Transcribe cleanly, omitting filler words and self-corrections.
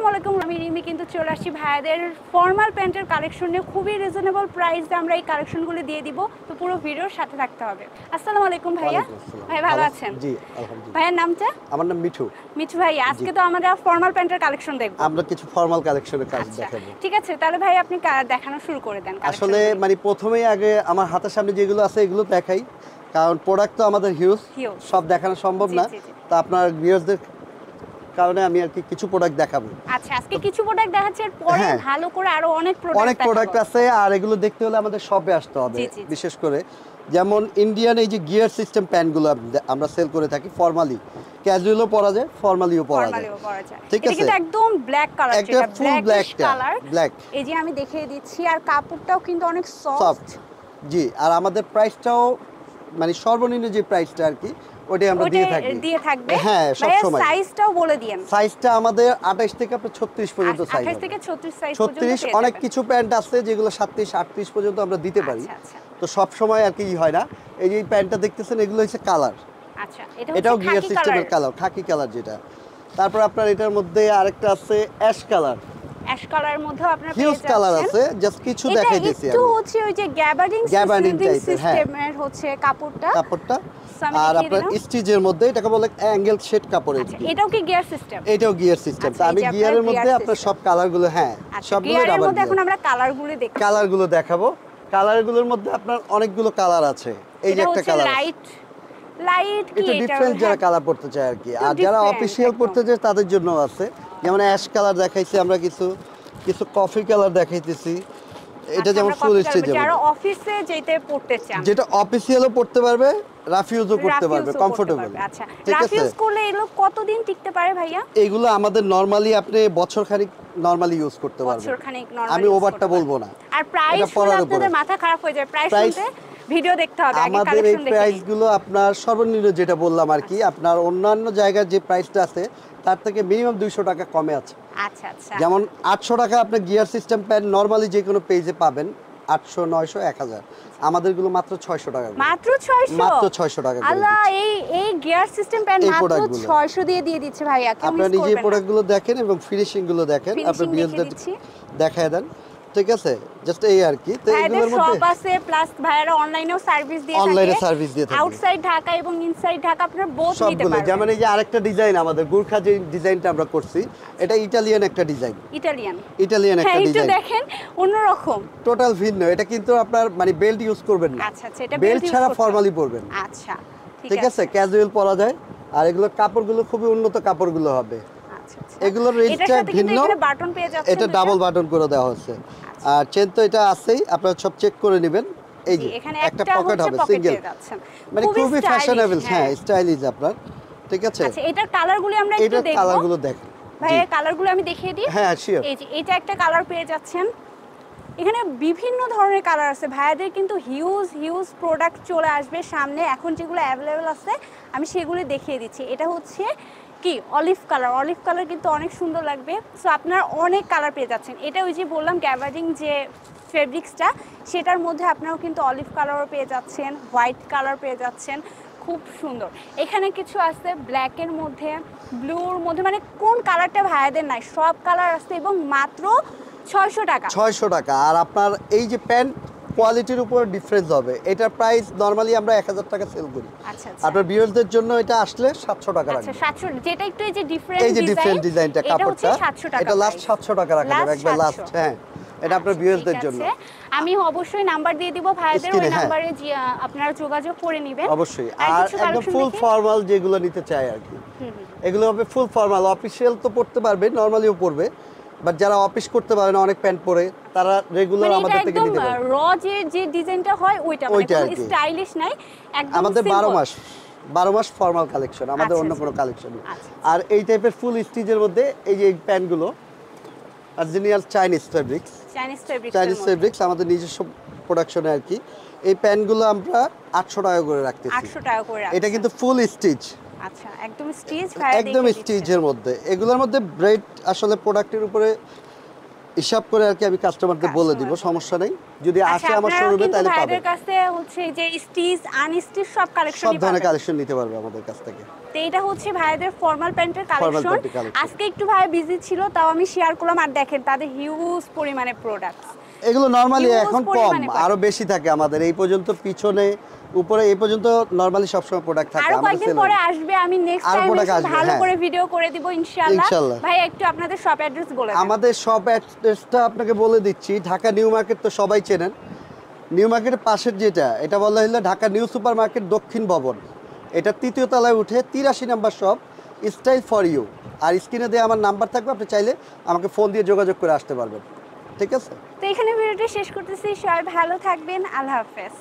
আলাইকুম, আমি রিমি কিন্তু চলে আসছি ভাইয়াদের ফর্মাল প্যান্টের কালেকশন নিয়ে। খুবই রিজনেবল প্রাইসে আমরা এই কালেকশনগুলো দিয়ে দিব, তো পুরো ভিডিওর সাথে থাকতে হবে। আসসালামু আলাইকুম ভাইয়া। ভাই ভালো আছেন? জি আলহামদুলিল্লাহ। ভাইয়ার নামটা? আমার নাম মিঠু। মিঠু ভাই, আজকে তো আমরা ফর্মাল প্যান্টের কালেকশন দেখব। আমরা কিছু ফর্মাল কালেকশনের কাজ দেখাবো। ঠিক আছে, তাহলে ভাই আপনি দেখানো শুরু করে দেন। আসলে মানে প্রথমেই আগে আমার হাতের সামনে যেগুলো আছে এগুলো দেখাই, কারণ প্রোডাক্ট তো আমাদের হিউজ, সব দেখানো সম্ভব না। তো আপনার ভিউয়ারদের কারণে আমি আর কি কিছু প্রোডাক্ট দেখাবো। আচ্ছা, আজকে কিছু প্রোডাক্ট দেখাচ্ছি, এর পরে ভালো করে আরো অনেক প্রোডাক্ট আছে, আর এগুলো দেখতে হলে আমাদের শপে আসতে হবে। বিশেষ করে যেমন ইন্ডিয়ান এই যে গিয়ার সিস্টেম প্যান্টগুলো আমরা সেল করে থাকি। ফর্মালি ক্যাজুয়ালও পরা যায়, ফর্মালিও পরা যায়। ঠিক আছে, এটা একদম ব্ল্যাক কালার, এটা ফুল ব্ল্যাক কালার, ব্ল্যাক। এই যে আমি দেখিয়ে দিচ্ছি, আর কাপড়টাও কিন্তু অনেক সফট। জি, আর আমাদের প্রাইসটাও মানে সর্বনিম্ন যে প্রাইসটা আর কি ওটাই আমরা দিয়ে থাকি। হ্যাঁ, সব সময়। সাইজটাও বলে দিয়েন। সাইজটা আমাদের 28 থেকে 36 পর্যন্ত সাইজ। 28 থেকে 36 সাইজ পর্যন্ত। 36 অনেক কিছু প্যান্ট আছে যেগুলো 37 38 পর্যন্ত আমরা দিতে পারি। তো সব সময় আর কি হয় না। এই যে প্যান্টটা দেখতেছেন এগুলো হচ্ছে কালার। আচ্ছা, এটাও গিয়ার সিস্টেমের কালার, খাকি কালার যেটা। তারপর আপনার এটার মধ্যে আরেকটা আছে অ্যাশ কালার। অ্যাশ কালারের মধ্যে আপনারা পেয়ে যাচ্ছেন। হিউজ কালার আছে, জাস্ট কিছু দেখাই দিয়েছি আমি। এটা হচ্ছে ওই যে গ্যাবার্ডিং সিস্টেমের হচ্ছে কাপড়টা। আর আপনার স্টিচের মধ্যে এটাকে বলে অ্যাঙ্গেল শেড কাপড়। এটাও কি গিয়ার সিস্টেম? এটাও গিয়ার সিস্টেম। তো আমি গিয়ারের মধ্যে আপনার সব কালারগুলো সবগুলো গিয়ারের মধ্যে এখন আমরা কালারগুলো দেখাবো। কালারগুলোর মধ্যে আপনার অনেকগুলো কালার আছে। এই যে একটা কালার লাইট কি এটা ডিফারেন্ট, যারা কালার পড়তে চায় আর কি। আর যারা অফিশিয়াল পড়তে চায় তাদের জন্য আছে, যেমন অ্যাশ কালার দেখাইছি আমরা, কিছু কফি কালার দেখাইতেছি। এটা যেমন ফুল স্টিচ, যারা অফিসে যেতে পড়তে চান, যেটা অফিসিয়ালও পড়তে পারবে, রাফিউজও পড়তে পারবে, কমফোর্টেবল। আচ্ছা, রাফিউজ করলে এগুলো কতদিন টিকতে পারে ভাইয়া? এগুলো আমাদের নরমালি আপনি বছর খানিক নরমালি ইউজ করতে পারবেন। বছর খানিক নরমালি, আমি ওভারটা বলবো না। আর প্রাইস শুনলে আপনাদের মাথা খারাপ হয়ে যায়। প্রাইস শুনতে ভিডিও দেখতে হবে, আগে কালেকশন দেখে। আমাদের এই প্রাইসগুলো আপনার সর্বনিম্ন যেটা বললাম আর কি, আপনার অন্যান্য জায়গার যে প্রাইসটা আছে তার থেকে মিনিমাম 200 টাকা কমে আছে। আচ্ছা আচ্ছা, যেমন 800 টাকা আপনি গিয়ার সিস্টেম প্যান্ট নরমালি যে কোনো পেজে পাবেন, 800 900 1000। আমাদেরগুলো মাত্র 600 টাকা। মাত্র 600 টাকা। আল্লাহ, এই গিয়ার সিস্টেম প্যান্ট মাত্র 600 দিয়ে দিচ্ছে ভাইয়া। আপনারা নিজে প্রোডাক্টগুলো দেখেন এবং ফিনিশিং গুলো দেখেন, আপনি ভিউয়ারদের দেখায় দেন। ঠিক আছে, জাস্ট এই আর কি। তো এগুলোর মধ্যে সব আছে, প্লাস ভাইয়ারা অনলাইনেও সার্ভিস দিয়ে থাকে। অনলাইনে সার্ভিস দিয়ে থাকে, আউটসাইড ঢাকা এবং ইনসাইড ঢাকা আপনারা বোথ নিতে পারবেন। যেমন এই যে আরেকটা ডিজাইন আমাদের গুরখা যে ডিজাইনটা আমরা করছি, এটা ইতালিয়ান একটা ডিজাইন। ইটালিয়ান একটা ডিজাইন, একটু দেখেন অন্যরকম, টোটাল ভিন্ন। এটা কিন্তু আপনার মানে বেল্ট ইউজ করবেন না। আচ্ছা আচ্ছা, এটা বেল্ট ছাড়া ফর্মালি পরবেন। আচ্ছা, ঠিক আছে, ক্যাজুয়াল পরা যায়। আর এগুলো কাপড়গুলো খুবই উন্নত কাপড়গুলো হবে। এগুলোর রেঞ্জটা ভিন্ন। এটা ডাবল বাটন করে দেওয়া হচ্ছে। আর চেন তো এটা আছেই, আপনারা সব চেক করে নেবেন। এই যে একটা পকেট হবে সিঙ্গেল, মানে খুবই ফ্যাশনেবল, স্টাইলিশ আপনার। ঠিক আছে, আচ্ছা এটার কালারগুলো আমরা একটু দেখব। কালারগুলো দেখেন ভাই, কালারগুলো আমি দেখিয়ে দিই। হ্যাঁ শিওর। এই যে এটা একটা কালার পেয়ে যাচ্ছেন। এখানে বিভিন্ন ধরনের কালার আছে। ভাইয়াদের কিন্তু হিউজ প্রোডাক্ট চলে আসবে সামনে। এখন যেগুলো অ্যাভেলেবেল আছে আমি সেগুলো দেখিয়ে দিচ্ছি। এটা হচ্ছে কি অলিভ কালার কিন্তু অনেক সুন্দর লাগবে। সো আপনারা অনেক কালার পেয়ে যাচ্ছেন। এটা ওই যে বললাম গ্যাবার্ডিং যে ফেব্রিক্সটা, সেটার মধ্যে আপনারাও কিন্তু অলিভ কালারও পেয়ে যাচ্ছেন, হোয়াইট কালার পেয়ে যাচ্ছেন, খুব সুন্দর। এখানে কিছু আছে ব্ল্যাকের মধ্যে, ব্লুর মধ্যে, মানে কোন কালারটা ভাইয়াদের নাই, সব কালার আছে এবং মাত্র 600 টাকা। আর আপনার এই যে প্যান্ট কোয়ালিটির উপর ডিফারেন্স হবে। এটার প্রাইস নরমালি আমরা 1000 টাকা সেল করি। আচ্ছা, আপনার ভিউয়ারদের জন্য এটা আসলে 700 টাকা রাখবেন। আচ্ছা 700, যেটা একটু এই যে ডিফারেন্ট ডিজাইনটা কাপড়টা, এটা লাস্ট 700 টাকা রাখবেন, একবার লাস্ট। হ্যাঁ, এটা আপনার ভিউয়ারদের জন্য। আমি অবশ্যই নাম্বার দিয়ে দিব ভাইয়াদের, ওই নম্বরে আপনারা যোগাযোগ করে নেবেন অবশ্যই। আর একদম ফুল ফর্মাল যেগুলো নিতে চাই আর কি, এগুলো হবে ফুল ফর্মাল। অফিশিয়াল তো পড়তে পারবে, নরমালিও পড়বে, বাট যারা অফিস করতে পারে না, অনেক প্যান্ট পরে, তারা রেগুলার আমাদের থেকে নিতে পারে। র যে ডিজাইনটা হয় ওইটা, মানে স্টাইলিশ নাই, একদম আমাদের 12 মাস ফর্মাল কালেকশন, আমাদের অন্য কোনো কালেকশন নেই। আর এই টাইপের ফুল স্টিচের মধ্যে এই যে প্যান্টগুলো অরিজিনাল চাইনিজ ফেব্রিক্স আমাদের নিজস্ব প্রোডাকশনে আর কি। এই প্যান্টগুলো আমরা 800 টাকা করে রাখতেছি। 800 টাকা করে। এটা কিন্তু ফুল স্টিচ। আচ্ছা, একদম স্টিচের মধ্যে। এগুলোর মধ্যে ব্রেড আসলে প্রোডাক্টের উপরে হিসাব করে আর কি আমি কাস্টমারদের বলে দিব, সমস্যা নেই। যদি আসে আমার শোরুমে তাহলে পাবে। ভাইদের কাছে হচ্ছে যে স্টিচ আনস্টিচ সব কালেকশন সব ধরনের কালেকশন নিতে পারবে আমাদের কাছ থেকে। তো এটা হচ্ছে ভাইদের ফর্মাল প্যান্টের কালেকশন। আজকে একটু ভাই বিজি ছিল, তাও আমি শেয়ার করলাম। আর দেখেন তাদের হিউজ পরিমাণে প্রোডাক্টস, এগুলো নরমালি এখন কম, আরো বেশি থাকে আমাদের। এই পর্যন্ত পিছনে উপরে এই পর্যন্ত নরমালি সব সময় প্রোডাক্ট থাকে। আরো কয়েকদিন পরে আসবে, আমি নেক্সট টাইম ভালো করে ভিডিও করে দিব ইনশাআল্লাহ। ভাই একটু আপনাদের শপ অ্যাড্রেস বলে দেন। আমাদের শপ অ্যাড্রেসটা আপনাকে বলে দিচ্ছি। ঢাকা নিউ মার্কেট তো সবাই চেনেন। নিউ মার্কেটের পাশের যেটা, এটা বলা হলো ঢাকা নিউ সুপার মার্কেট দক্ষিণ ভবন। এটা ৩য় তলায় উঠে ৮৩ number shop, style for you. আর স্ক্রিনে দিয়ে আমার নাম্বার থাকবে, আপনি চাইলে আমাকে ফোন দিয়ে যোগাযোগ করে আসতে পারবেন। ঠিক আছে, তো এখানে ভিডিওটি শেষ করতেছি। সবাই ভালো থাকবেন, আল্লাহ হাফেজ।